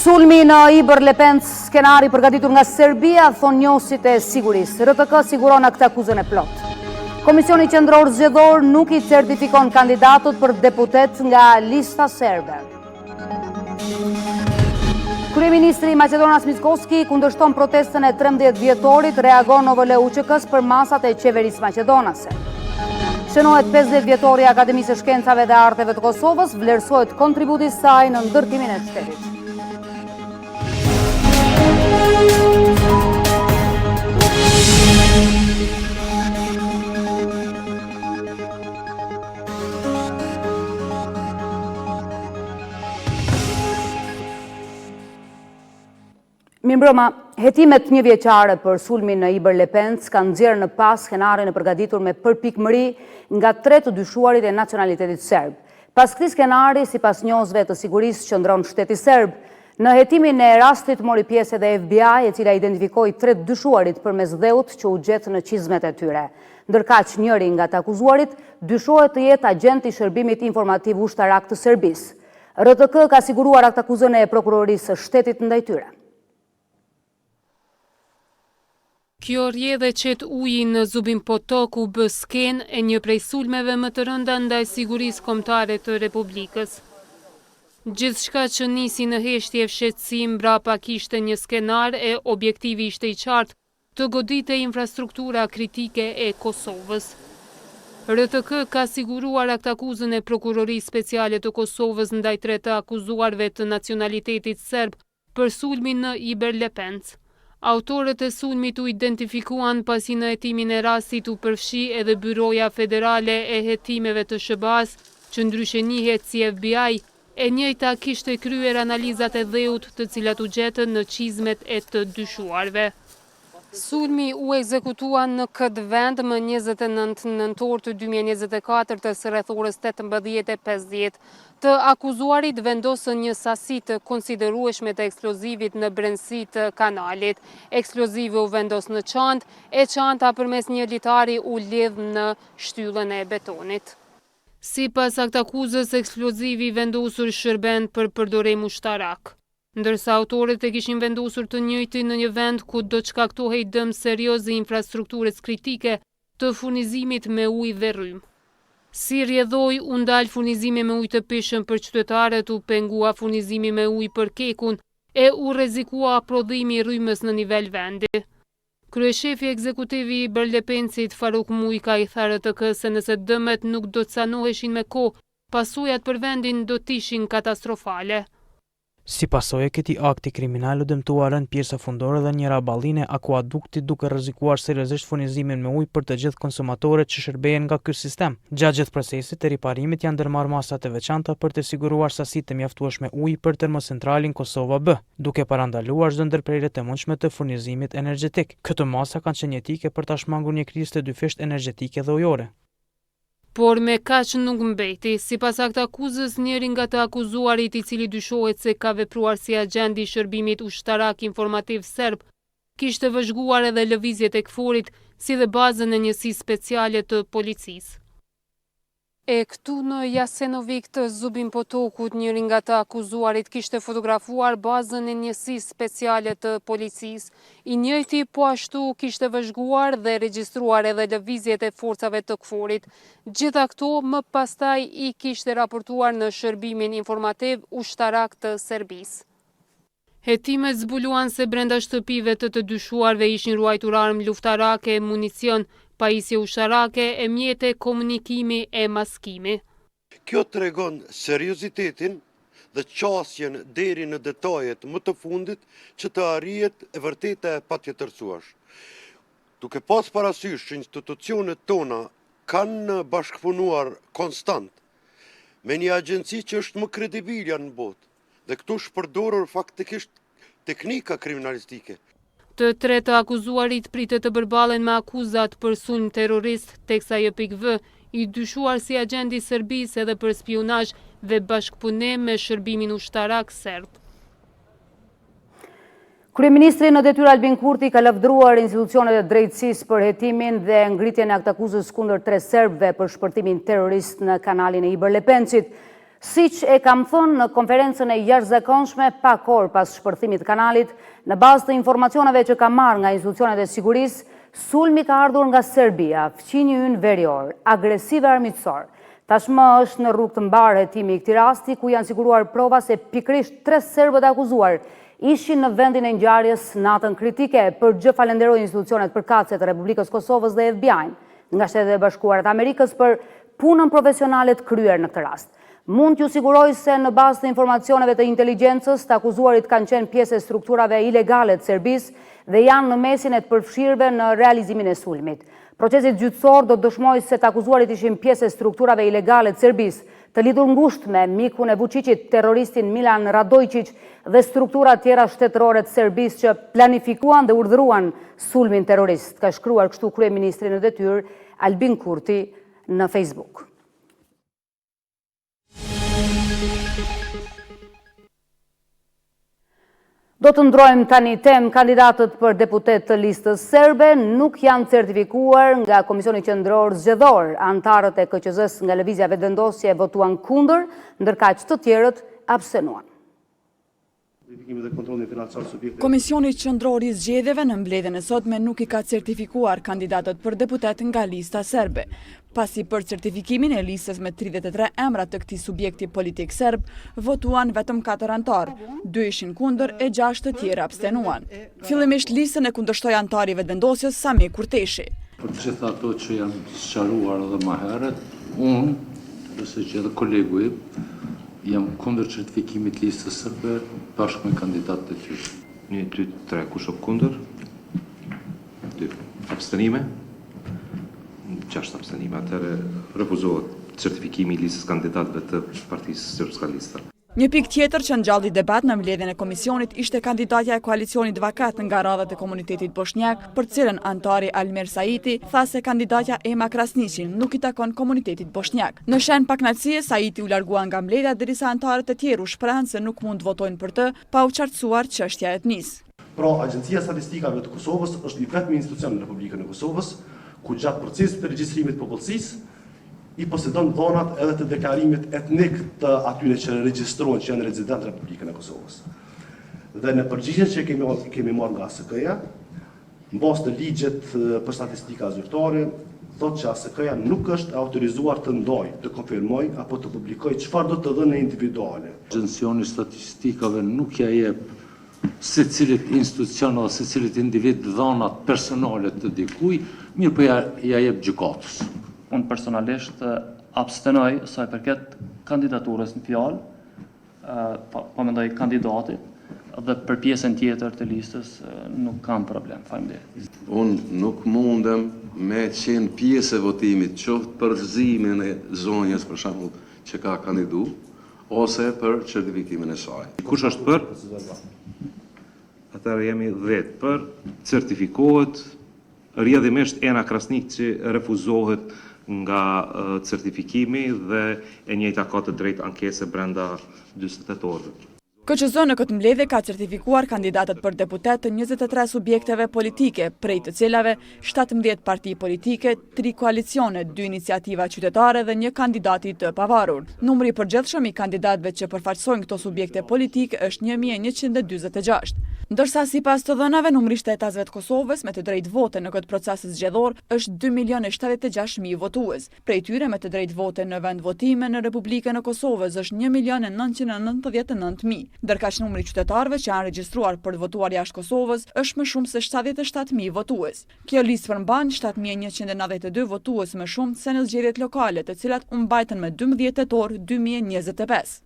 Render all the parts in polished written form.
Sulmi në Iber Lepenc, skenari përgatitur nga Serbia, thonë njohësit e sigurisë. RTK siguron këtë akuzën e plot. Komisioni Qendror Zgjedhor nuk I certifikon kandidatët për deputet nga lista serbe. Kryeministri I Maqedonas Mickoski kundërshton protestën e 13 vjetorit, reagon OVL UÇK-s për masat e qeverisë maqedonase. Shënohet 50 vjetori Akademisë së Shkencave dhe Arteve të Kosovës, vlerësohet kontributi I saj në ndërtimin e shtetit. Mirëmbrëma, hetimet një vjeçare për sulmin në Iber Lepenc kanë nxjerrë në pas skenarin e përgatitur me përpikmëri nga 3 të dyshuarit e nacionalitetit serb. Pas këtij skenari, sipas njohësve të sigurisë, qëndron shteti serb. Në hetimin e rastit mori pjesë edhe FBI, e cila identifikoi 3 dyshuarit përmes dheut që u gjet në qizmet e tyre. Ndërkaq njëri nga të akuzuarit dyshohet të jetë agent I shërbimit informativ ushtarak të Serbisë. RTK ka siguruar atë akuzën e prokurorisë së shtetit ndaj tyre. Kjo rrjedhë qet uji në Zubin Potok u bë skenë e një prej sulmeve më të rënda ndaj sigurisë kombëtare të Republikës. Gjithçka që nisi në heshtje fshehtësi mbrapa kishte një skenar e objektivi ishte I qartë të goditej infrastruktura kritike e Kosovës. RTK ka siguruar akt akuzën e prokurorisë speciale të Kosovës ndaj 3 të akuzuarve të nacionalitetit serb për sulmin në Iber Lepenc. Autorët e sulmit u identifikuan pasi në hetimin e rastit u përfshi edhe Byroja Federale e Hetimeve të SHBA-s, që ndryshe njihet si FBI, e njëjta kishte kryer analizat e dheut të cilat u gjetën në qizmet e të dyshuarve. Sulmi u ekzekutua në këtë vend më 29 nëntor të 2024 rreth orës 18:50. Të akuzuarit vendosën një sasi të konsiderueshme të eksplozivit në brendësi të kanalit. Eksplozivi u vendos në çantë, e çanta përmes një litari u lidh në shtyllën e betonit. Sipas akt akuzës, eksplozivi vendosur shërben për përdorim ushtarak, ndërsa autorët e kishin vendosur të njëjtin në një vend ku do të shkaktohej dëm serioz I infrastrukturës kritike të furnizimit me ujë dhe rrymë. Si rrjedhoi u ndal furnizimi me ujë të pishëm për qytetarët, u pengua furnizimi me ujë për Kekun e u rrezikua prodhimi I rrymës në nivel vendi. Kryeshefi ekzekutiv I Iber Lepencit Faruk Mujka I tha RTK se nëse dëmet nuk do të sanoheshin me kohë, pasojat për vendin do të ishin katastrofale. Si pasojë e këtij akti kriminal u dëmtuar rënd pjesa fundore dhe një raballine e akuaduktit, duke rrezikuar seriozisht furnizimin me ujë për të gjithë konsumatorët që shërbejen nga ky sistem. Gjatë gjithë procesit të riparimit janë ndërmarrë masa të veçanta për të siguruar sasi të mjaftueshme uji për termocentralin Kosova B, duke parandaluar çdo ndërprerje të mundshme të furnizimit energjetik. Këto masa kanë qenë jetike për ta shmangur një krizë të dyfisht energjetike dhe ujore. Por me kaq nuk mbeti. Sipas akt akuzës, njëri nga të akuzuarit I cili dyshohet se ka vepruar si agent I shërbimit ushtarak informativ serb, kishte vëzhguar edhe lëvizjet e KFOR-it si dhe bazën e njësisë speciale të policisë. E këtu në Jasenovic të Zubin Potokut, njëri nga të akuzuarit kishte fotografuar bazën e njësisë speciale të policisë. I njëjti po ashtu kishte vëzhguar dhe regjistruar edhe lëvizjet e forcave të KFOR-it. Gjitha këto më pastaj I kishte raportuar në shërbimin informativ ushtarak të Serbisë. Hetimet zbuluan se brenda shtëpive të dyshuarve ishin ruajtur armë luftarake, municion, pajisje ushtarake e mjete komunikimi e maskimi. Kjo tregon seriozitetin dhe qasjen deri në detajet më të fundit që të arrihet e vërteta e patjetërsuar. Duke pas parasysh që institucionet tona kanë bashkëpunuar konstant me një agjenci që është më kredibilja në botë, dhe këtu shpërdorur faktikisht teknika kriminalistike. Të 3 të akuzuarit pritet të përballen me akuzat për sulm terrorist, teksa JPV I dyshuar si agent I Serbisë edhe për spionazh dhe bashkëpunim me shërbimin ushtarak serb. Kryeministri në detyrë Albin Kurti ka lavdëruar institucionet e drejtësisë për hetimin dhe ngritjen e aktakuzës kundër 3 serbëve për shpërtimin terrorist në kanalin e Iber Lepencit. Siç e kam thënë në konferencën e jashtëzakonshme pak orë pas shpërthimit të kanalit, në bazë të informacioneve që kam marrë nga institucionet e sigurisë, sulmi ka ardhur nga Serbia, fqinji ynë verior, agresiv e armiqësor. Tashmë është në rrugë të mbarë hetimi i këtij rasti, ku janë siguruar prova se pikërisht 3 serbët akuzuar ishin në vendin e ngjarjes natën kritike. Për gjë falenderoj institucionet përkatëse të Republikës Kosovës dhe FBI-n nga Shtetet e Bashkuara të Amerikës për punën profesionale të kryer në këtë rast. Mund t'ju siguroj se në bazë të informacioneve të inteligjencës, të akuzuarit kanë qenë pjesë e strukturave ilegale të Serbisë dhe janë në mesin e të përfshirëve në realizimin e sulmit. Procesi gjyqësor do të dëshmojë se të akuzuarit ishin pjesë e strukturave ilegale të Serbisë, të lidhur ngushtë me mikun e Vučićit, terroristin Milan Radojčić dhe struktura tjera shtetërore të Serbisë që planifikuan dhe urdhëruan sulmin terrorist, ka shkruar kështu kryeministri në detyrë Albin Kurti në Facebook. Do të ndrojmë tani temë. Kandidatët për deputet të listës serbe nuk janë certifikuar nga Komisioni Qendror Zgjedhor. Antarët e KQZ-s nga lëvizja vetëvendosje votuan kundër, ndërkaq të tjerët abstenuan. Komisioni Qendror i Zgjedhjeve në mbledhjen e sotme nuk i ka certifikuar kandidatët për deputet nga lista serbe, pasi për certifikimin e listës me 33 emra të këtij subjekti politik serb votuan vetëm 4 antarë, 2 ishin kundër e 6 të tjerë abstenuan. Fillimisht listën e kundërshtoi antari i vetëvendosjes Sami Kurteshi. Për të gjitha ato që janë sqaruar edhe më herët, unë, ose që edhe kolegu im, jam kundër certifikimit listës serbe bashkë me kandidatët e tyre. 1, 2, 3, kush është kundër? 2. Abstenime? 6 abstenime. Atëherë refuzohet certifikimi i listës kandidatëve të Partisë Srpska. Një pikë tjetër që ngjalli debat në mbledhjen e komisionit ishte kandidatja e koalicionit vakat nga radhat e komunitetit bosnjak, për cilën antari Almer Saiti tha se kandidatja Ema Krasniqi nuk i takon komunitetit bosnjak. Në shenjë pakënaqësie, Saiti u largua nga mbledhja derisa antarët e tjerë u shprehën se nuk mund të votojnë për të pa u qartësuar çështja e etnisë. Pra, Agjencia e Statistikave të Kosovës është i vetmi institucion në Republikën e Kosovës ku gjatë procesit të regjistrimit popullsisë i posedon dhonat edhe të deklarimit etnik të atyre që regjistrohen që janë rezident në Republikën e Kosovës. Dhe në përgjigjen që kemi marrë nga ASK-ja, në bazë të ligjet për statistika zyrtare, thotë që ASK-ja nuk është autorizuar të ndojë, të konfirmoj apo të publikoj çfarë do të dhënë individuale. Agencioni statistikave nuk ja jep secilit institucion ose secilit individ dhonat personale të dikuj, mirë po ja jep gjykatës. Unë personalisht abstenoj sa i përket kandidaturës në fjalë, po mendoj kandidatit, dhe për pjesën tjetër të listës nuk kam problem, faleminderit. Unë nuk mundem me qenë pjesë e votimit, qoftë për gëzimin e zonjës për shembull që ka kandidu, ose për certifikimin e saj. Kush është për? Atëherë jemi 10 për, certifikohet rrjedhimisht Ena Krasniq që refuzohet nga certifikimi dhe e njëjta ka të drejtë ankese brenda 48 orëve. KQZ në këtë mbledhje ka certifikuar kandidatët për deputet të 23 subjekteve politike, prej të cilave 17 parti politike, 3 koalicione, 2 iniciativa qytetare dhe 1 kandidati të pavarur. Numri i përgjithshëm i kandidatëve që përfaqësojnë këto subjekte politike është 1146. Ndërsa sipas të dhënave, numri i shtetasëve të Kosovës me të drejtë vote në këtë proces zgjedhor është 2.076.000 votues. Prej tyre me të drejtë vote në vend votime në Republikën e Kosovës është 1.999.000. Ndërkaq numri i qytetarëve që janë regjistruar për të votuar jashtë Kosovës është më shumë se 77.000 votues. Kjo listë përmban 7.192 votues më shumë se në zgjedhjet lokale, të cilat u mbajtën më 12 tetor 2025.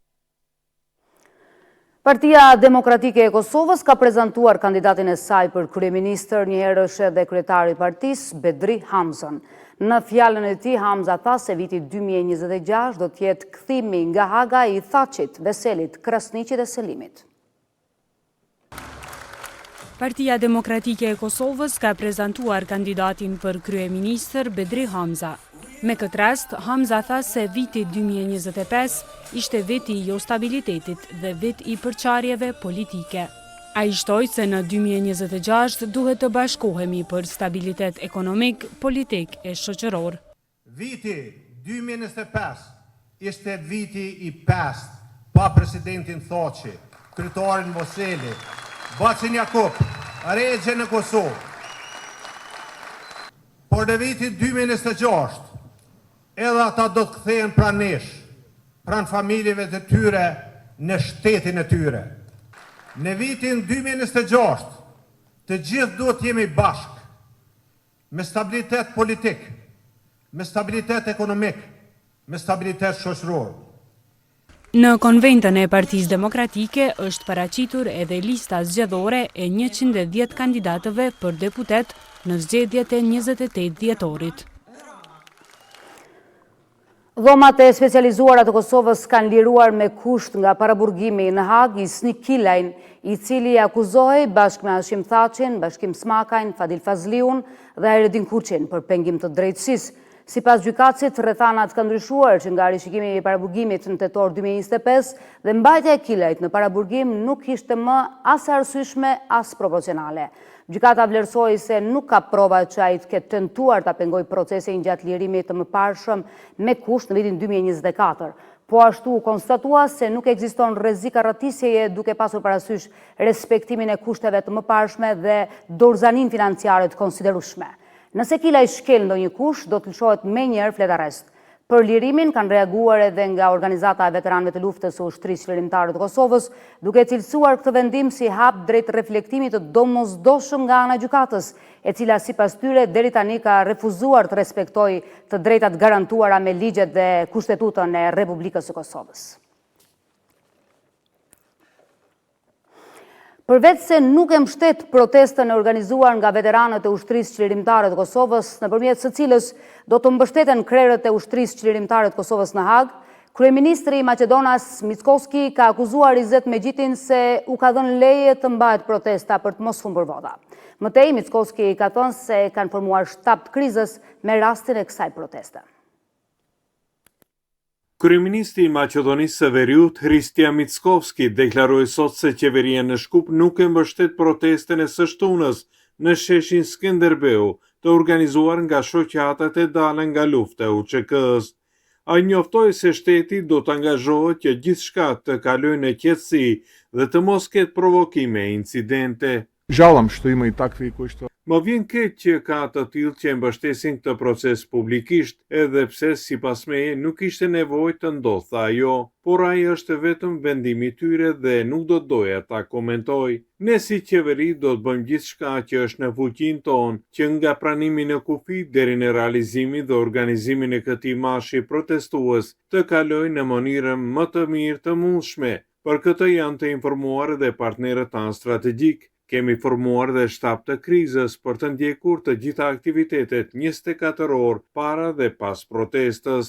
Partia Demokratike e Kosovës ka prezantuar kandidatin e saj për kryeministër, njëherë është edhe kryetari i partisë, Bedri Hamzën. Në fjalën e tij, Hamza tha se viti 2026 do të jetë kthimi nga Haga i Thaçit, Veselit, Krasniqit dhe Selimit. Partia Demokratike e Kosovës ka prezantuar kandidatin për kryeministër Bedri Hamza. Me këtë rast, Hamza tha se viti 2025 ishte viti i jo stabilitetit dhe vit i përçarjeve politike. A i shtoi se në 2026 duhet të bashkohemi për stabilitet ekonomik, politik e shoqëror. Viti 2025 ishte viti i 5 pa presidentin Thoqi, kryetarin Moseli, Bacin Jakub, regje në Kosovë. Por në vitin 2026, edhe ata do të kthehen pranesh, pran familjeve të tyre në shtetin e tyre. Në vitin 2026, të gjithë duhet jemi bashkë, me stabilitet politik, me stabilitet ekonomik, me stabilitet shoqëror. Në konventën e Partisë Demokratike është paraqitur edhe lista zgjedhore e 110 kandidatëve për deputet në zgjedhjet e 28 dhjetorit. Dhomat e specializuara të Kosovës kanë liruar me kusht nga paraburgimi në Hag Isni Kilajn, i cili akuzohej bashkë me Hashim Thaqin, Bashkim Smakajn, Fadil Fazliun dhe Hayreddin Kuçin për pengim të drejtësisë. Sipas gjykatësit, rrethanat kanë ndryshuar që nga rishikimi i paraburgimit në tetor 2025 dhe mbajtja e Kilajt në paraburgim nuk ishte më as e arsyeshme as proporcionale. Gjykata vlerësoi se nuk ka prova që ai të ketë tentuar ta pengojë procesin gjatë lirimit të mëparshëm me kusht në vitin 2024. Po ashtu konstatua se nuk ekziston rrezik arratisjeje duke pasur parasysh respektimin e kushteve të mëparshme dhe dorëzanin financiare të konsiderueshme. Nëse Kilaj shkel ndonjë kusht, do të lëshohet menjëherë flet arrest. Për lirimin kanë reaguar edhe nga organizata e veteranëve të luftës së ushtrisë qeverimtare të Kosovës, duke cilësuar këtë vendim si hap drejt reflektimit të domosdoshëm nga ana e gjykatës, e cila sipas tyre deri tani ka refuzuar të respektojë të drejtat garantuara me ligjet dhe Kushtetutën e Republikës së Kosovës. Përveç se nuk e mbështet protestën e organizuar nga veteranët e ushtrisë qlirimtare të Kosovës, nëpërmjet së cilës do të mbështeten krerët e ushtrisë qlirimtare të Kosovës në Hag, kryeministri i Maqedonas Mickoski ka akuzuar Izet Megjitin se u ka dhënë leje të mbahet protesta për të mos humbur vota. Mëtej, Mickoski ka thënë se kanë formuar shtab të krizës me rastin e kësaj proteste. Kryeministri i Maqedonisë së Veriut, Hristia Mickoski, deklaroi sot se qeveria në Shkup nuk e mbështet protestën e së shtunës në sheshin Skënderbeu, të organizuar nga shoqatat e dalën nga lufta e UÇK-s. Ai njoftoi se shteti do të angazhohet që gjithçka të kalojë në qetësi dhe të mos ketë provokime e incidente. Žalam što ima i takvi koji što... Më vjen keq që ka të tillë që mbështesin këtë proces publikisht, edhe pse sipas meje nuk ishte nevojë të ndodhte ajo, por ai është vetëm vendimi i tyre dhe nuk do doja ta komentoj. Ne si qeveri do të bëjmë gjithçka që është në fuqinë tonë, që nga pranimi në kufi deri në realizimin dhe organizimin e këtij marshi protestues të kalojë në mënyrën më të mirë të mundshme. Për këtë janë të informuar edhe partnerët tanë strategjik. Kemi formuar dhe shtab të krizës për të ndjekur të gjitha aktivitetet 24 orë para dhe pas protestës.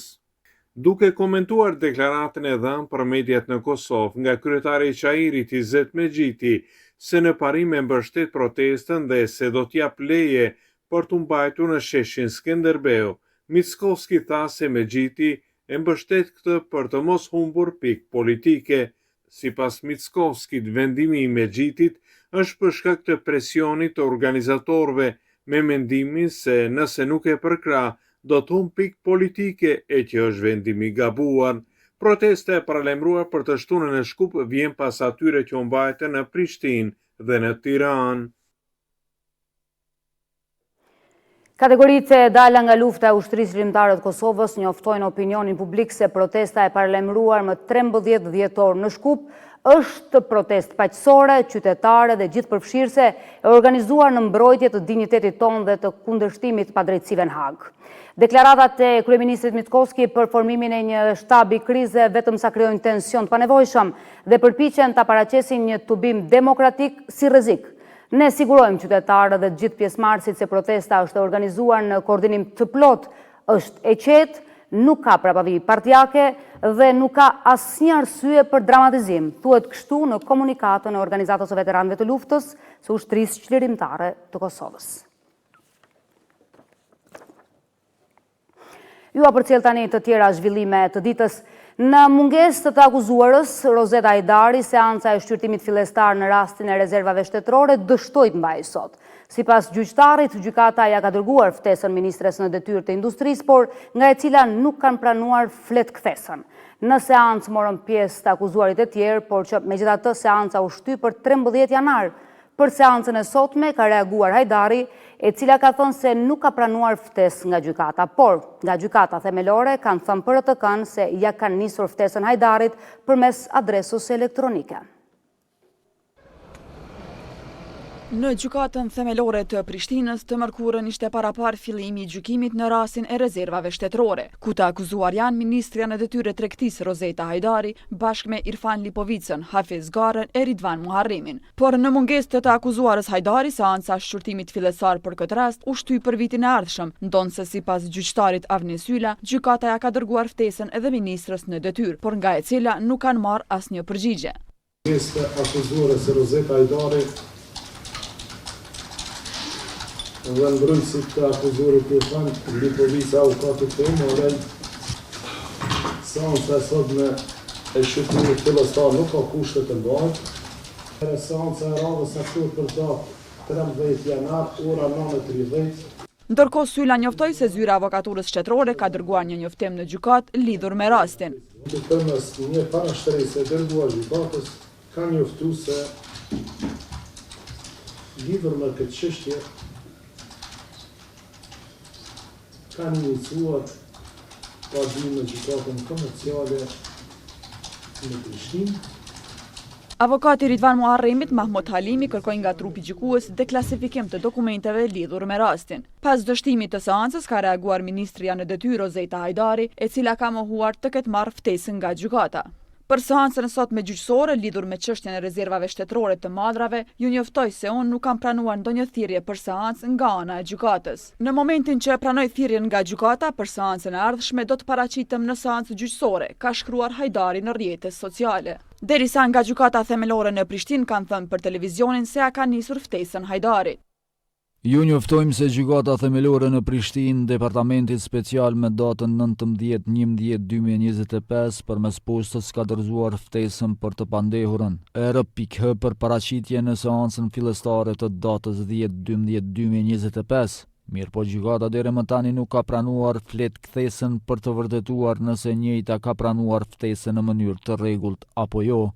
Duke komentuar deklaratën e dhënë për mediat në Kosovë nga kryetari i Çairit Izet Megjiti se në parim e mbështet protestën dhe se do t'jap leje për të mbajtur në sheshin Skënderbeu, Mickoski tha se Megjiti e mbështet këtë për të mos humbur pikë politike. Sipas Mickoskit, vendimi i Megjitit është për shkak të presionit të organizatorëve me mendimin se nëse nuk e përkrah, do të humbë pikë politike e që është vendimi i gabuar. Protesta e paralajmëruar për të shtunën në Shkup vjen pas atyre që u mbajtën në Prishtinë dhe në Tiranë. Kategoritë e dala nga lufta e ushtrisë qlirimtare të Kosovës njoftojnë opinionin publik se protesta e paralajmëruar më 13 dhjetor në Shkup është protestë paqësore, qytetare dhe gjithëpërfshirëse e organizuar në mbrojtje të dinjitetit tonë dhe të kundërshtimit të padrejtësive në Hag. Deklaratat e kryeministrit Mickoski për formimin e një shtabi krize vetëm sa krijojnë tension të panevojshëm dhe përpiqen ta paraqesin një tubim demokratik si rrezik. Ne sigurojmë qytetarët dhe gjithë pjesëmarrësit se protesta është organizuar në koordinim të plot, është e qetë, nuk ka prapavi partijake dhe nuk ka asnjë arsye për dramatizim, thuhet kështu në komunikatën e Organizatës së Veteranëve të Luftës së Ushtrisë Qlirimtare të Kosovës. Ju përcjell tani të tjera zhvillime të ditës. Në mungesë të akuzuarës, Rozeta Hajdari, seanca e shqyrtimit fillestar në rastin e rezervave shtetërore dështoi të mbajë sot. Sipas gjyqtarit, gjykata ja ka dërguar ftesën ministres në detyrë të industrisë, por nga e cila nuk kanë pranuar fletkthesën. Në seancë morën pjesë të akuzuarit e tjerë, por që megjithatë seanca u shty për 13 janar. Për seancën e sotme ka reaguar Hajdari, e cila ka thënë se nuk ka pranuar ftesë nga gjykata, por nga gjykata themelore kanë thënë për të kënë se ja kanë nisur ftesën Hajdarit përmes adresës elektronike. Në gjykatën themelore të Prishtinës të mërkurën ishte parapar fillimi i gjykimit në rastin e rezervave shtetërore, ku të akuzuar janë Ministrja në Detyre Tregtisë Rozeta Hajdari bashkë me Irfan Lipovicën, Hafiz Garën e Ridvan Muharremin. Por në mungesë të akuzuarës Hajdari, seanca shqyrtimit fillestar për këtë rast u shty për vitin e ardhshëm, ndonse sipas gjyqtarit Avni Sylla, gjykata ja ka dërguar ftesën edhe ministrës në detyrë, por nga e cila nuk kanë marrë asnjë përgjigje. Akuzuarës Rozeta Hajdari dhe mbrojtësit të akuzuarit Irfan Lipovica u ka të temë, orën seanca e sotme e shqyrtimit fillestar nuk ka kushte të mbajtur. Seanca e radhës aktuar për datë 13 janar, ora 9:30. Ndërkohë Sylla njoftoi se zyra e avokaturës shtetërore ka dërguar një njoftim në gjykatë lidhur me rastin. Përmes një parashtresë e dërguar gjykatës ka njoftuar se lidhur me këtë çështje kanë iniciuar pagjimin në gjykatën komerciale në Prishtinë. Avokati Ridvan Muharremit Mahmud Halimi kërkoi nga trupi gjykues deklasifikim të dokumenteve lidhur me rastin. Pas dështimit të seancës ka reaguar Ministrja në Detyrë Rozeta Hajdari, e cila ka mohuar të ketë marrë ftesën nga gjykata. Për seancën e sotme gjyqësore lidhur me çështjen e rezervave shtetërore të madrave, ju njoftoj se unë nuk kam pranuar ndonjë thirrje për seancë nga ana e gjykatës. Në momentin që pranoj thirrjen nga gjykata për seancën e ardhshme do të paraqitem në seancë gjyqësore, ka shkruar Hajdari në rrjetet sociale. Derisa nga gjykata themelore në Prishtinë kanë thënë për televizionin se ja ka nisur ftesën Hajdarit. Ju njoftojmë se gjykata themelore në Prishtinë, departamentit special me datën 19/11/2025 përmes postës ka dorëzuar ftesën për të pandehurën R.H për paraqitje në seancën fillestare të datës 10/12/2025. Mirë po gjykata deri më tani nuk ka pranuar flet kthesën për të vërtetuar nëse njëjta ka pranuar ftesën në mënyrë të rregullt apo jo.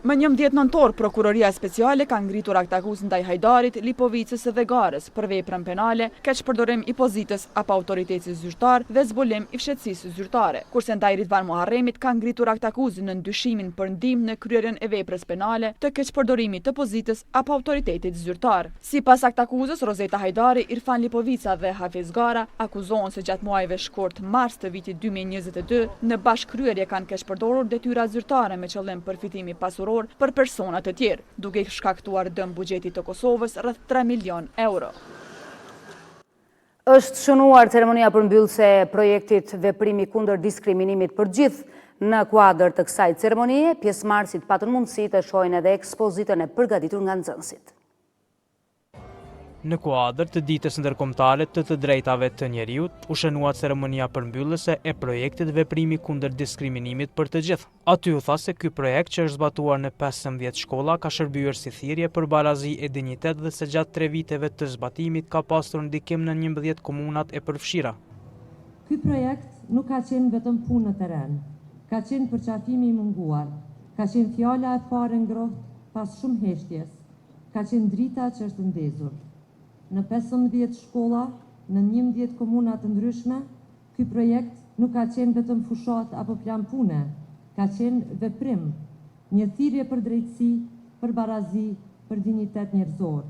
Më 11 nëntor, prokuroria speciale ka ngritur akt akuzë ndaj Hajdarit, Lipovicës dhe Garës për veprën penale, keqpërdorim i pozitës apo autoritetit zyrtar dhe zbulim i fshehtësisë zyrtare. Kurse ndaj Ridvan Muharremit ka ngritur akt akuzë në ndyshimin për ndihmë në kryerjen e veprës penale të keqpërdorimit të pozitës apo autoritetit zyrtar. Sipas akt akuzës, Rozeta Hajdari, Irfan Lipovica dhe Hafiz Gara akuzohen se gjatë muajve shkurt mars të vitit 2022 në bashkëkryerje kanë keqpërdorur detyra zyrtare me qëllim përfitimi pasuror për personat të tjerë, duke shkaktuar dëm buxhetit të Kosovës rreth 3 milion euro. Është shënuar ceremonia përmbyllëse e projektit Veprimi kundër diskriminimit për gjithë. Në kuadër të kësaj ceremonie, pjesëmarrësit patën mundësi të shohin edhe ekspozitën e përgatitur nga nxënësit. Në kuadër të ditës ndërkombëtare të drejtave të njeriut, u shënua ceremonia përmbyllëse e projektit Veprimi kundër diskriminimit për të gjithë. Aty u tha se ky projekt që është zbatuar në 15 shkolla ka shërbyer si thirrje për barazi e dinjitet dhe se gjatë 3 viteve të zbatimit ka pasur ndikim në 11 komunat e përfshira. Ky projekt nuk ka qenë vetëm punë në terren, ka qenë përqafimi i munguar, ka qenë fjala e parë ngrohtë pas shumë heshtjes, ka qenë drita që është ndezur. Në 15 shkolla, në 11 komuna të ndryshme, ky projekt nuk ka qenë vetëm fushat apo plan pune, ka qenë veprim, një thirrje për drejtësi, për barazi, për dinjitet njerëzor.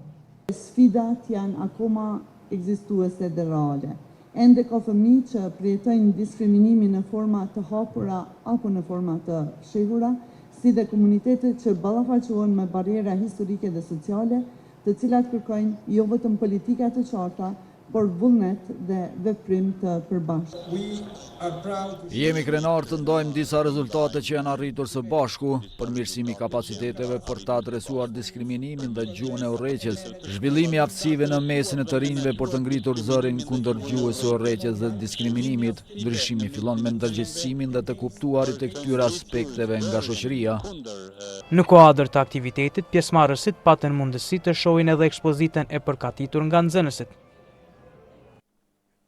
Sfidat janë akoma ekzistuese dhe reale. Ende ka fëmijë që përjetojnë diskriminimin në forma të hapura apo në forma të fshehura, si dhe komunitetet që ballafaqohen me barriera historike dhe sociale, të cilat kërkojnë jo vetëm politika të qarta, por vullnet dhe veprim të përbashkët. Jemi krenar të ndajmë disa rezultate që janë arritur së bashku, përmirësimi kapaciteteve për të adresuar diskriminimin dhe gjuhën e urrëqes, zhvillimi i aftësive në mesin e të rinjve për të ngritur zërin kundër gjuhës së urrëqes dhe diskriminimit. Ndryshimi fillon me ndërgjegjësimin dhe të kuptuarit të këtyre aspekteve nga shoqëria. Në kuadër të aktivitetit, pjesëmarrësit patën mundësi të shohin edhe ekspozitën e përgatitur nga nxënësit.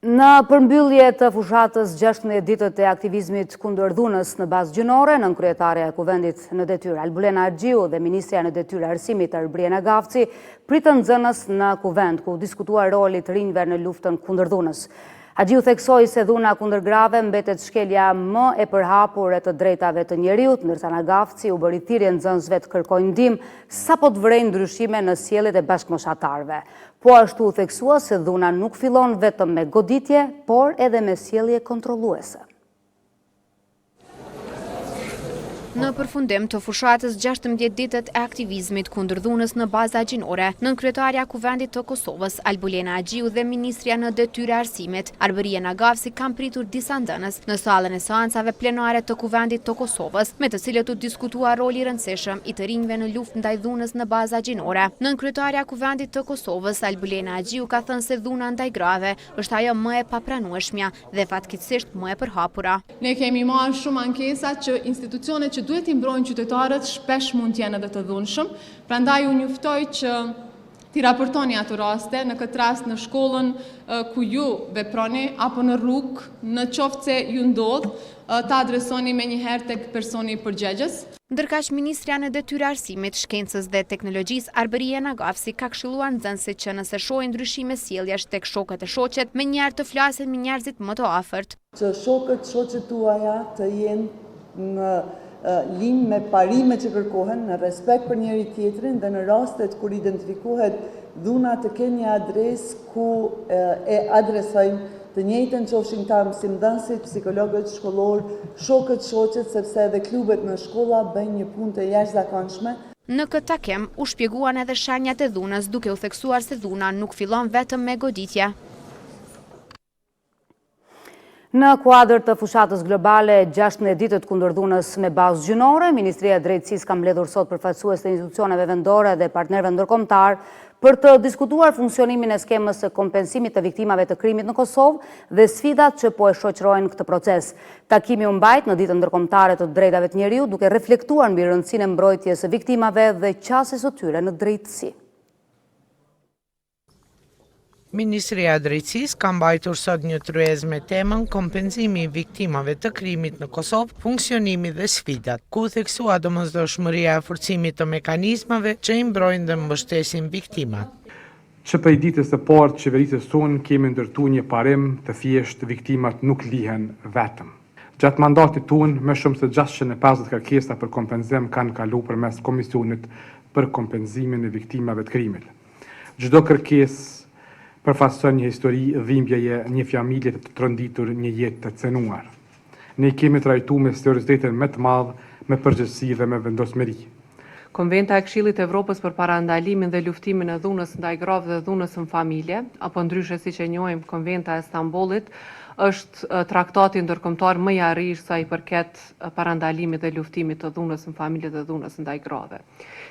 Në përmbyllje të fushatës 16 ditët e aktivizmit kundër dhunës në bazë gjinore, nën kryetarja e Kuvendit në detyrë Albulena Agjiu dhe Ministrja në detyrë Arsimit Arbriena Gavci pritën nxënës në Kuvend, ku diskutuar roli të rinjve në luftën kundër dhunës. Agjiu theksoi se dhuna kundër grave mbetet shkelja më e përhapur e të drejtave të njeriut, ndërsa në Gavci u bëri thirrje nxënësve të kërkojnë ndihmë sapo të vërejnë ndryshime në sjelljet e bashkëmoshatarëve. Po ashtu u theksua se dhuna nuk fillon vetëm me goditje, por edhe me sjellje kontrolluese. Në përfundim të fushatës 16 ditët e aktivizmit kundër dhunës në baza gjinore, nënkryetaria Kuvendit të Kosovës, Albulena Agjiu dhe Ministrja në detyrë arsimit, Arbriena Gavci kanë pritur disa nxënës në sallën e seancave plenare të Kuvendit të Kosovës, me të cilët u diskutua roli i rëndësishëm i të rinjve në luftë ndaj dhunës në baza gjinore. Nënkryetaria Kuvendit të Kosovës, Albulena Agjiu, ka thënë se dhuna ndaj grave është ajo më e papranueshmja dhe fatkeqësisht më e përhapura. Ne kemi marrë shumë ankesa që institucionet që duhet i mbrojnë qytetarët shpesh mund t'jenë edhe të dhunshëm. Prandaj unë juftoj që t'i raportoni ato raste, në këtë rast në shkollën ku ju veproni apo në rrugë, në qoftë se ju ndodh, ta adresoni menjëherë tek personi përgjegjës. Ndërkaq Ministrja në detyrë arsimit, shkencës dhe teknologjisë Arbriena Gavci ka këshilluar nxënësit që nëse shohin ndryshime sjelljesh tek shokët e shoqet, menjëherë të flasin me njerëzit më të afërt. Që shoqet tuaja të jenë në lim me parime që kërkohen, në respekt për njëri tjetrin dhe në rastet kur identifikohet dhuna të kenë një adresë ku e adresojnë të njëjtën, qofshin ta mësimdhënësit, psikologët shkollor, shokët shoqet, sepse edhe klubet në shkolla bëjnë një punë të jashtëzakonshme. Në këtë takim u shpjeguan edhe shenjat e dhunës, duke u theksuar se dhuna nuk fillon vetëm me goditje. Në kuadër të fushatës globale 16 ditët kundër dhunës me bazë gjinore, Ministria e Drejtësisë ka mbledhur sot përfaqësues të institucioneve vendore dhe partnerëve ndërkombëtar për të diskutuar funksionimin e skemës së kompensimit të viktimave të krimit në Kosovë dhe sfidat që po e shoqërojnë këtë proces. Takimi u mbajt në ditën ndërkombëtare të drejtave të njeriut, duke reflektuar mbi rëndësinë e mbrojtjes së viktimave dhe qasjes së tyre në drejtësi. Ministria e Drejtësisë ka mbajtur sot një tryezë me temën kompenzimi i viktimave të krimit në Kosovë, funksionimi dhe sfidat, ku theksua domosdoshmëria e forcimit të mekanizmave që i mbrojnë dhe mbështesin viktimat. Që prej ditës së parë të qeverisë tonë kemi ndërtuar një parim të thjeshtë, viktimat nuk lihen vetëm. Gjatë mandatit tonë, më shumë se 650 kërkesa për kompenzim kanë kaluar përmes Komisionit për kompenzimin e viktimave të krimit. Çdo kërkesë përfaqëson një histori dhimbjeje, një familje të tronditur, një jetë të cënuar. Ne kemi trajtuar me seriozitetin më të madh, me përgjegjësi dhe me vendosmëri. Konventa e Këshillit të Evropës për parandalimin dhe luftimin e dhunës ndaj grave dhe dhunës në familje, apo ndryshe siç e njohim Konventa e Stambollit, është traktati ndërkombëtar më i arrijshëm sa i përket parandalimit dhe luftimit të dhunës në familje dhe dhunës ndaj grave.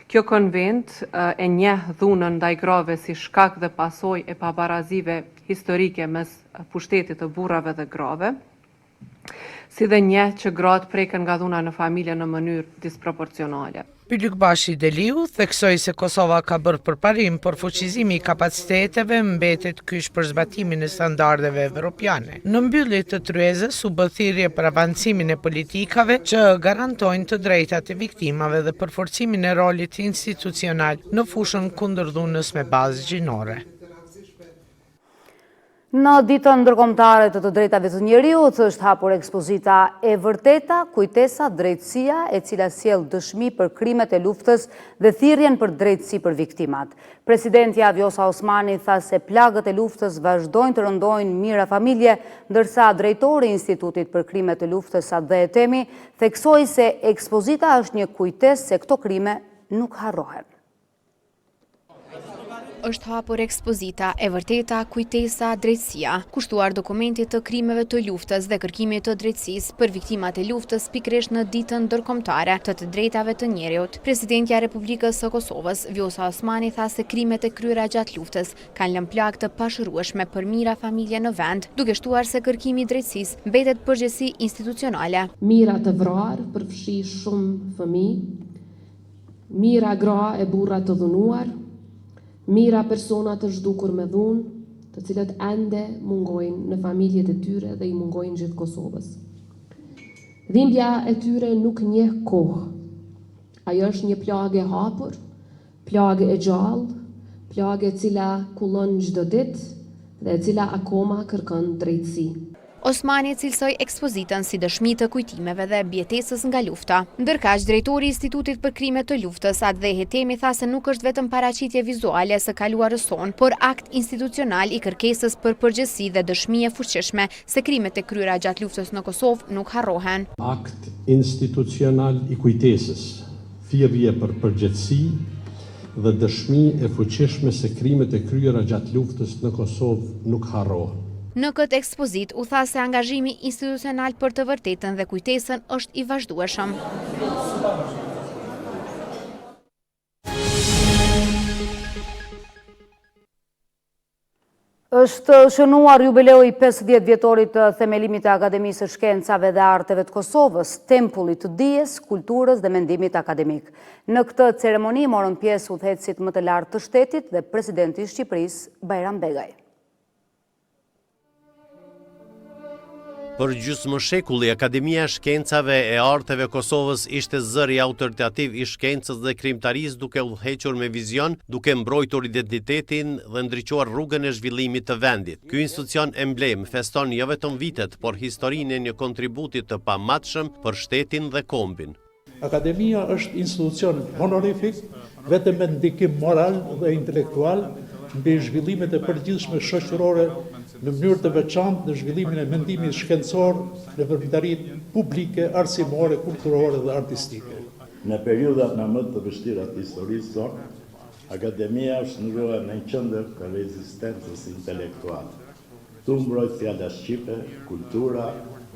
Kjo konvent e njeh dhunën ndaj grave si shkak dhe pasojë e pabarazive historike mes pushtetit të burrave dhe grave, si dhe njeh që gratë preken nga dhuna në familje në mënyrë disproporcionale. Bylykbashi Deliu theksoi se Kosova ka bërë përparim, por fuqizimi i kapaciteteve mbetet kyç për zbatimin e standardeve evropiane. Në mbyllje të tryezës u bë thirrje për avancimin e politikave që garantojnë të drejtat e viktimave dhe për forcimin e rolit institucional në fushën kundër dhunës me bazë gjinore. Në ditën ndërkombëtare të drejtave të njeriut është hapur ekspozita E vërteta, kujtesa, drejtësia, e cila sjell dëshmi për krimet e luftës dhe thirrjen për drejtësi për viktimat. Presidentja Vjosa Osmani tha se plagët e luftës vazhdojnë të rëndojnë mijëra familje, ndërsa drejtori i Institutit për krimet e luftës Adhe Etemi theksoi se ekspozita është një kujtesë se këto krime nuk harrohen. Është hapur ekspozita E vërteta, kujtesa, drejtësia, kushtuar dokumentit të krimeve të luftës dhe kërkimit të drejtësisë për viktimat e luftës pikërisht në ditën ndërkombëtare të drejtave të njeriut. Presidentja e Republikës së Kosovës, Vjosa Osmani, tha se krimet e kryera gjatë luftës kanë lënë plagë të pashërueshme për mijëra familje në vend, duke shtuar se kërkimi i drejtësisë mbetet përgjegjësi institucionale. Mijëra të vrarë përfshi shumë fëmijë, mijëra gra e burra të dhunuar, mijëra persona të zhdukur me dhunë, të cilat ende mungojnë në familjet e tyre dhe i mungojnë gjithë Kosovës. Dhimbja e tyre nuk njeh kohë. Ajo është një plagë e hapur, plagë e gjallë, plagë e cila kullon çdo ditë dhe e cila akoma kërkon drejtësi. Osmani cilësoi ekspozitën si dëshmi të kujtimeve dhe mbjetesës nga lufta. Ndërkaq, drejtori i Institutit për Krime të Luftës, Adhe Hetemi, tha se nuk është vetëm paraqitje vizuale së kaluarës sonë, por akt institucional i kërkesës për përgjegjësi dhe dëshmi e fuqishme se krimet e kryera gjatë luftës në Kosovë nuk harrohen. Akt institucional i kujtesës, thirrje për përgjegjësi dhe dëshmi e fuqishme se krimet e kryera gjatë luftës në Kosovë nuk harrohen. Në këtë ekspozit u tha se angazhimi institucional për të vërtetën dhe kujtesën është i vazhdueshëm. Është shënuar jubileu i 50 vjetorit të themelimit të Akademisë së Shkencave dhe Arteve të Kosovës, tempullit të dijes, kulturës dhe mendimit akademik. Në këtë ceremoni morën pjesë udhëheqësit më të lartë të shtetit dhe presidenti i Shqipërisë, Bajram Begaj. Për gjysmë shekulli, Akademia e Shkencave e Arteve Kosovës ishte zëri autoritativ i shkencës dhe krijimtarisë, duke udhëhequr me vizion, duke mbrojtur identitetin dhe ndriçuar rrugën e zhvillimit të vendit. Ky institucion emblem feston jo vetëm vitet, por historinë e një kontributi të pamatshëm për shtetin dhe kombin. Akademia është institucion honorific, vetëm me ndikim moral dhe intelektual mbi zhvillimet e përgjithshme shoqërore në mënyrë të veçantë në zhvillimin e mendimit shkencor në veprimtaritë publike, arsimore, kulturore dhe artistike. Në periudhat më të vështira të historisë sonë, Akademia është ndruar në një qendër të rezistencës intelektuale. Tu mbrojt fjala shqipe, kultura,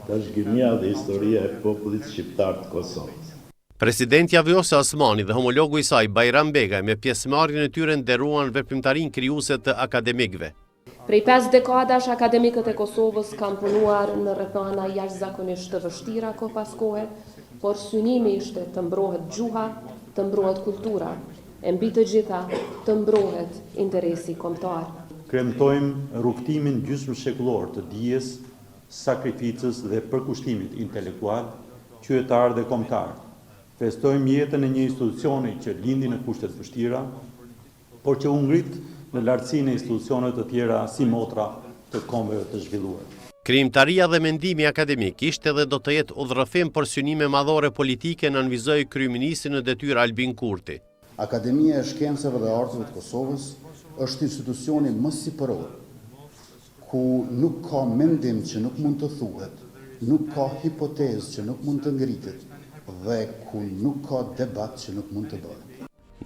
trashëgimia dhe historia e popullit shqiptar të Kosovës. Presidentja Vjosa Osmani dhe homologu i saj, Bajram Begaj, me pjesëmarrjen e tyre nderuan veprimtarinë krijuese të akademikëve. Prej 5 dekadash, akademikët e Kosovës kanë punuar në rrethana jashtëzakonisht të vështira kohë pas kohe, por synimi ishte të mbrohet gjuha, të mbrohet kultura, e mbi të gjitha të mbrohet interesi kombëtar. Kremtojmë rrugtimin gjysmë shekullor të dijes, sakrificës dhe përkushtimit intelektual, qytetar dhe kombëtar. Festojmë jetën e një institucioni që lindi në kushtet vështira, por që u ngrit në lartësinë e institucione të tjera si motra të kombeve të zhvilluara. Krijimtaria dhe mendimi akademik ishte dhe do të jetë udhërrëfim për synime madhore politike, nënvizoi kryeministri në detyrë Albin Kurti. Akademia e Shkencave dhe Arteve të Kosovës është institucioni më sipëror, ku nuk ka mendim që nuk mund të thuhet, nuk ka hipotezë që nuk mund të ngritet, dhe ku nuk ka debat që nuk mund të bëhet.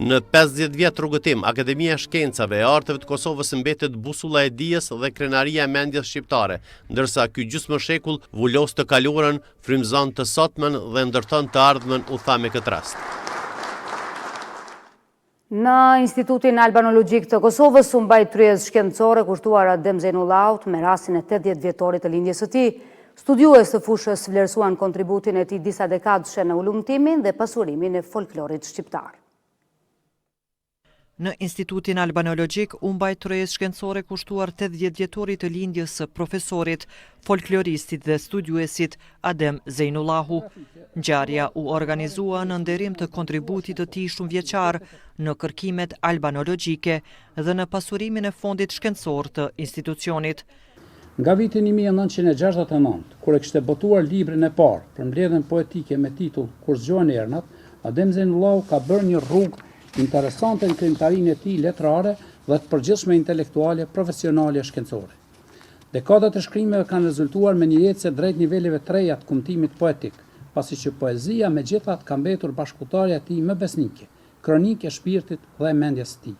Në 50 vjet rrugëtim, Akademia e Shkencave e Arteve të Kosovës mbetet busulla e dijes dhe krenaria e mendjes shqiptare, ndërsa ky gjysmë shekull vulos të kaluarën, frymëzon të sotmen dhe ndërton të ardhmen, u tha me këtë rast. Në Institutin Albanologjik të Kosovës u mbajt tryezë shkencore kushtuar Adem Zejnullaut me rastin e 80 vjetorit të lindjes së tij. Studiues të fushës vlerësuan kontributin e tij disa dekadëshe në ulumtimin dhe pasurimin e folklorit shqiptar. Në Institutin Albanologjik u mbajt tryezë shkencore kushtuar 80 vjetorit të lindjes së profesorit, folkloristit dhe studiuesit Adem Zejnullahu. Ngjarja u organizua në nderim të kontributit të tij shumëvjeçar në kërkimet albanologjike dhe në pasurimin e fondit shkencor të institucionit. Nga vitin 1969, kur e kishte botuar librin e parë për mbledhjen poetike me titull Kur zgjohen ernat, Adem Zejnullahu ka bërë një rrugë interesante në krijimtarinë e tij letrare dhe të përgjithshme intelektuale, profesionale e shkencore. Dekadat e shkrimeve kanë rezultuar me një ecje drejt niveleve të reja të kumtimit poetik, pasi që poezia megjithatë ka mbetur bashkëpunëtarja e tij më besnike, kronikë e shpirtit dhe e mendjes së tij.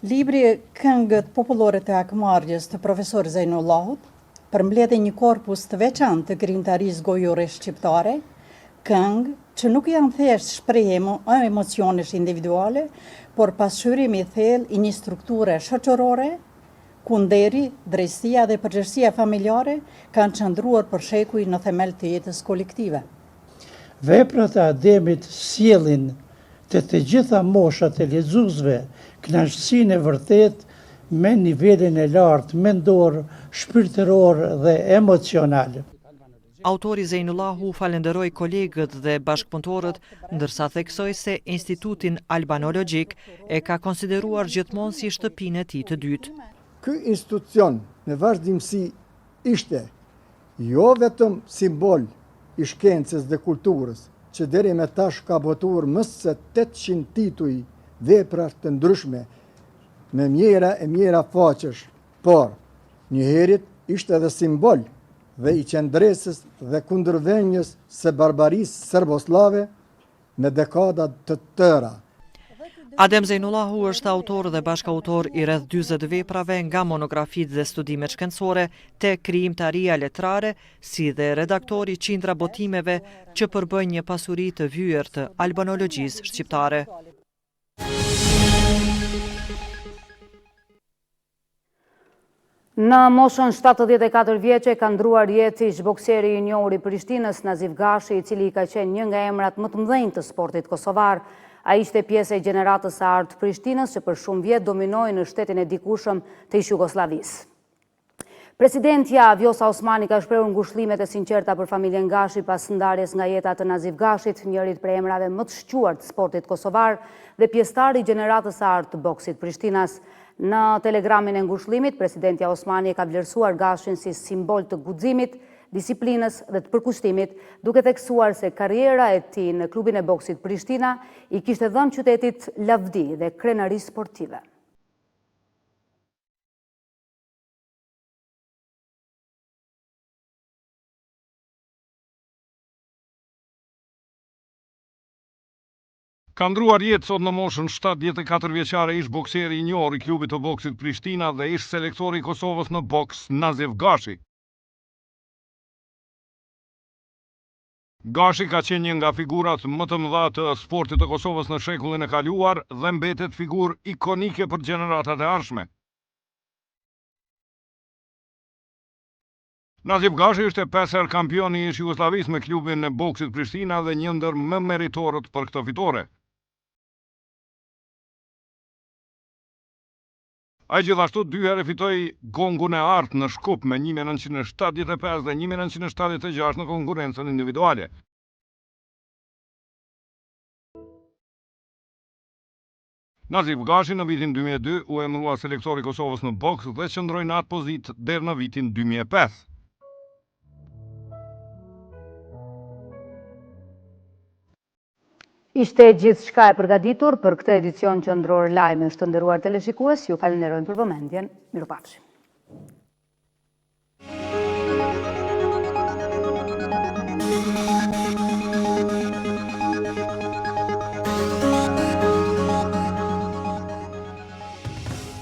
Libri Këngët popullore të akmarrjes të profesor Zejnullahut përmbledh një korpus të veçantë të krijimtarisë gojore shqiptare, këngë që nuk janë thjesht shprehje emocionesh individuale, por pasqyrimi i thellë i një strukture shoqërore, ku nderi, drejtësia dhe përgjegjësia familjare kanë qëndruar për shekuj në themel të jetës kolektive. Veprat e Ademit sjellin të gjitha moshat e lexuesve kënaqësinë e vërtet me nivelin e lartë mendor, shpirtëror dhe emocional. Autori Zejnullahu falenderoi kolegët dhe bashkëpunëtorët, ndërsa theksoi se Institutin Albanologjik e ka konsideruar gjithmonë si shtëpinë e tij të dytë. Ky institucion në vazhdimsi ishte jo vetëm simbol i shkencës dhe kulturës, që deri me tash ka botuar më se 800 tituj vepra të ndryshme me mjera e mjera faqesh, por njëherit ishte edhe simbol dhe i qendresës dhe kundërvënjes së barbarisë serboslave me dekada të tëra. Adem Zejnullahu është autor dhe bashkautor i rreth 40 veprave nga monografitë dhe studimet shkencore te krijimtaria letrare, si dhe redaktori qindra botimeve që përbëjnë një pasuri të vyer të albanologjisë shqiptare. Në moshën 74 vjeçe ka ndruar jetë ish bokseri i njohur i Prishtinës Nazif Gashi, i cili ka qenë një nga emrat më të mëdhenj të sportit kosovar. Ai ishte pjesë e gjeneratës së artë Prishtinës që për shumë vjet dominoi në shtetin e dikushëm të ish Jugosllavisë. Presidentja Vjosa Osmani ka shprehur ngushëllimet e sinqerta për familjen Gashi pas ndarjes nga jeta të Nazif Gashit, njërit prej emrave më të shquar të sportit kosovar dhe pjesëtar i gjeneratës së artë të boksit Prishtinas. Në telegramin e ngushëllimit, presidentja Osmani e ka vlerësuar Gashin si simbol të guximit, disiplinës dhe të përkushtimit, duke theksuar se karriera e tij në klubin e boksit Prishtina i kishte dhënë qytetit lavdi dhe krenari sportive. Ka ndruar jetë sot në moshën 74 vjeçare ish bokseri i njohur i klubit të boksit Prishtina dhe ish selektori i Kosovës në boks Nazif Gashi. Gashi ka qenë një nga figurat më të mëdha të sportit të Kosovës në shekullin e kaluar dhe mbetet figurë ikonike për gjeneratat e ardhshme. Nazif Gashi është 5 herë kampion i ish Jugosllavisë me klubin e boksit Prishtina dhe një ndër më meritorët për këtë fitore. Ai gjithashtu 2 herë fitoi gongun e artë në Shkup me 1975 dhe 1976 në konkurrencën individuale. Nazif Gashi në vitin 2002 u emërua selektori i Kosovës në boks dhe qëndroi në atë pozitë deri në vitin 2005. Ishte gjithçka e përgatitur për këtë edicion qendror lajmesh. Të nderuar teleshikues, ju falenderojmë për vëmendjen. Mirupafshim.